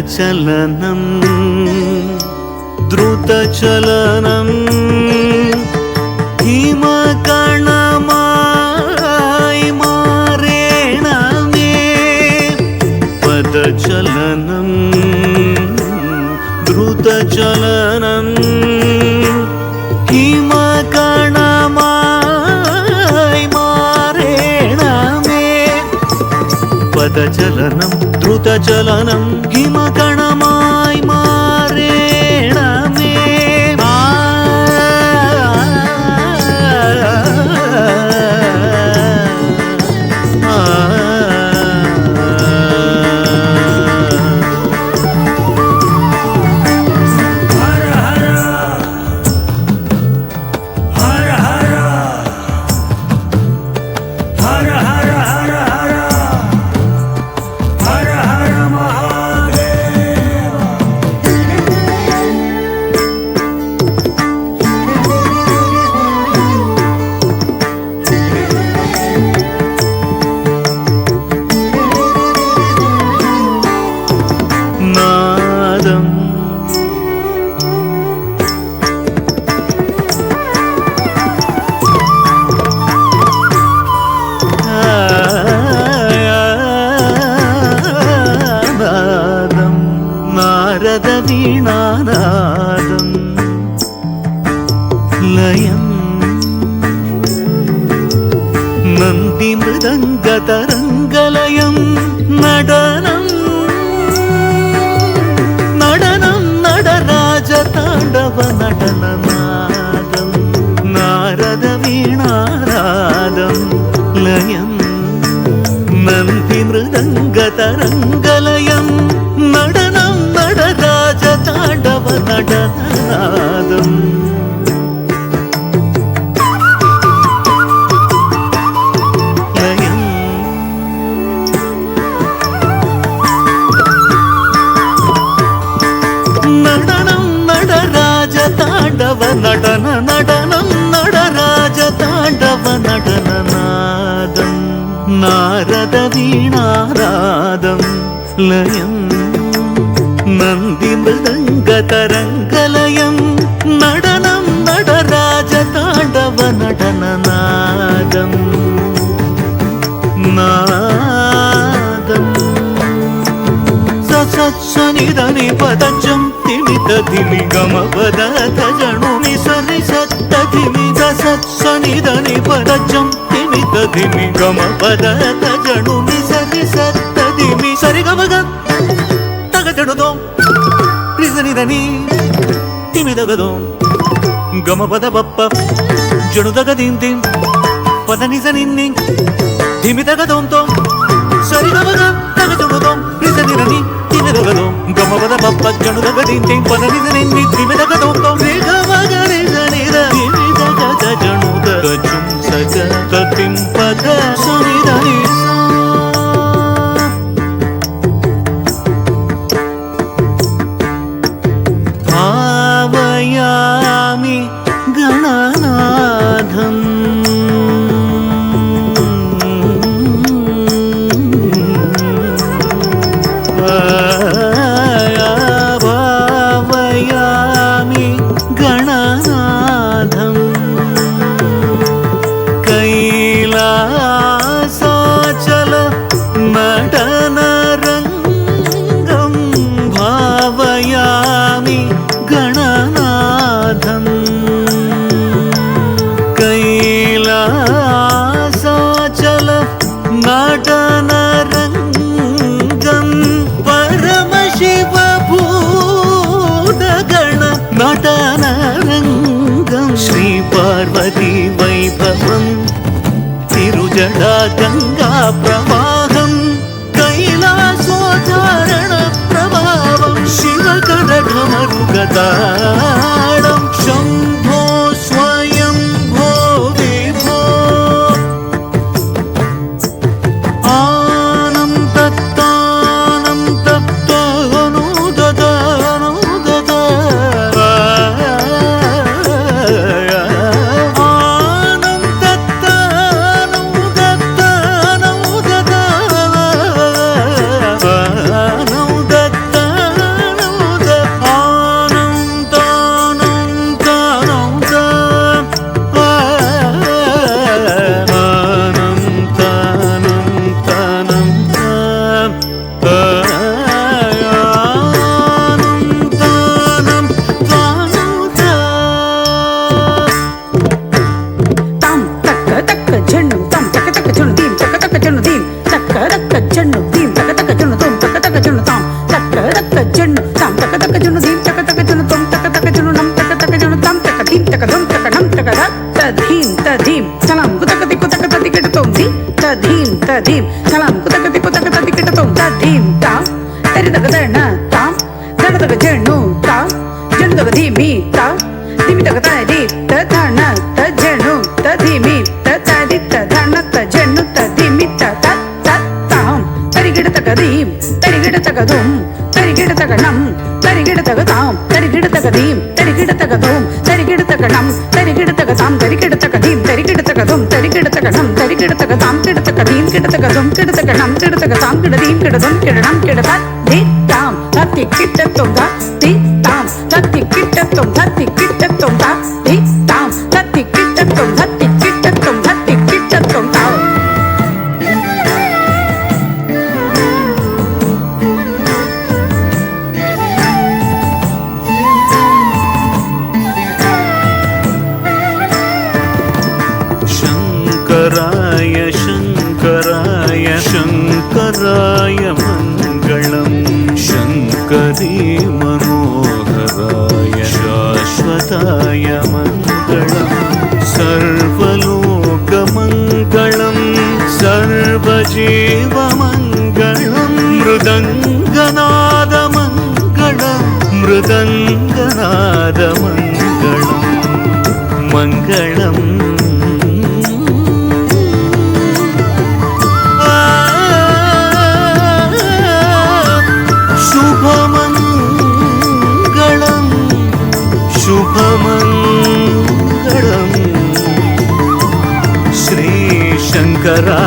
చలనం ద్రుత చలనం హిమకణమాయ్ మారేణమే పద చలనం ద్రుత చలనం హిమకణమాయ్ మారేణమే పద చలనం ద్రుత చలనం హిమకణమాయ్ మారేణమే నారద వీణానాదం లయం నంది మృదంగ తరంగలయం నడనం నడనం నడరాజ తాండవ నటననాదం నారద వీణానాదం లయం నంది మృదంగ తరంగలయం నడనం నడరాజ తాండవ నటననాదం లయం నడనం నడరాజ తాండవ నటన నడనం నడరాజ తాండవ నటననాదం నారద వీణారాధం లయం నంది మృదంగ తరంగలయం నడనం నడరాజ తాండవ నటననాదం నాదం సత్సనిదని పదజం తిమిత ధిమి గమ పద జణుని సరి సత్త ధిమి సత్సనిదని పదజం తిమిత ధిమి గమ పద జణుని సరి సత్త ధిమి సరి గమగ తగజడుదో రిజనిదని తిమిదగదో గమ పద బప్ప జణుదగ దింది పద నిజనిన్ని ధిమిదగదోంతో సరి గమగ తగజడుదో రిజనిదని తిమిదగదో గమ పద బప్ప జణుదగ దింది పద నిజనిన్ని ధిమిదగదోంతో రేగమగ రిజనిద ధిమిదగద జణుదగ జుం సగ తతిం పద సునిదని భావయామి గణనాథం భావయామి గణనాథం కైలాసాచల నటనరంగం భావయామి గణనాథం కైలాసాచల నటనరంగం పరమశివ భూతగణ నటనరంగం శ్రీ పార్వతీ వైభవం తిరుజడా గంగా ప్రవాహం కైలాసోచారణ ప్రభావం శివకర ఢమరుగ जगदाडं शम्भो स्वयंभो विभो आनं तत्तानं तत्त्वानुददानं ददा आनं तत्तानं दत्तानं ददा आनं दत्तानं ददा आनं तानं तानं दा आनं तानं तानं दा आनं तानं तानं दा ताम तक तक झण्णु ताम तक तक झण्णु दीम तक तक झण्णु दीम तक तक झण्णु दीम तक तक झण्णु तुम तक तक झण्णु ताम तक तक झण्णु ताम तक तक झण्णु दीम तक तक झण्णु तुम तक तक झण्णु नम तक तक झण्णु ताम तक दीम तक दुम तक नम तक तधीम तधीम सलाम कुतक दिक्कु तक तदिकिट तुम दी तधीम तधीम सलाम कुतक दिक्कु तक तदिकिट तुम तधीम ताम तेरी तक दर्ण ताम दर्ण तक झण्णु ताम झण्णु तक धीमी ताम धीमी तक तदी तधर्ण तझण्णु तधीमी तदी तधर्ण तझण्णु तधीमी ताम तरिगिड तक दीम तरिगिड तक दुम तरिगिड तक नम तरिगिड तक ताम तरिगिड तक दीम तरिगिड तक दुम तरिगिड तक नम तरिगिड तक ताम तरिगिड तक दीम तरिगिड तक दुम तरिगिड तक नम तरिगिड तक ताम किड तक दीम किड तक दुम किड तक नम किड तक ताम किड दीम किड दुम किड नम किड धी ताम धति किट तुम धी ताम धति किट तुम धति किट तुम धी ताम धति किट तुम धति किट तुम धति किट तुम ताम शङ्कराय शङ्कराय शङ्कराय मङ्गलं शङ्करी मनोहराय शाश्वताय मङ्गलं सर्वलोकमङ्गलं सर्वजीवमङ्गलं मृदङ्गनादमङ्गलं मृदङ्गनादमङ्गलं मङ्गलम् शुभमङ्गलं श्री शङ्करा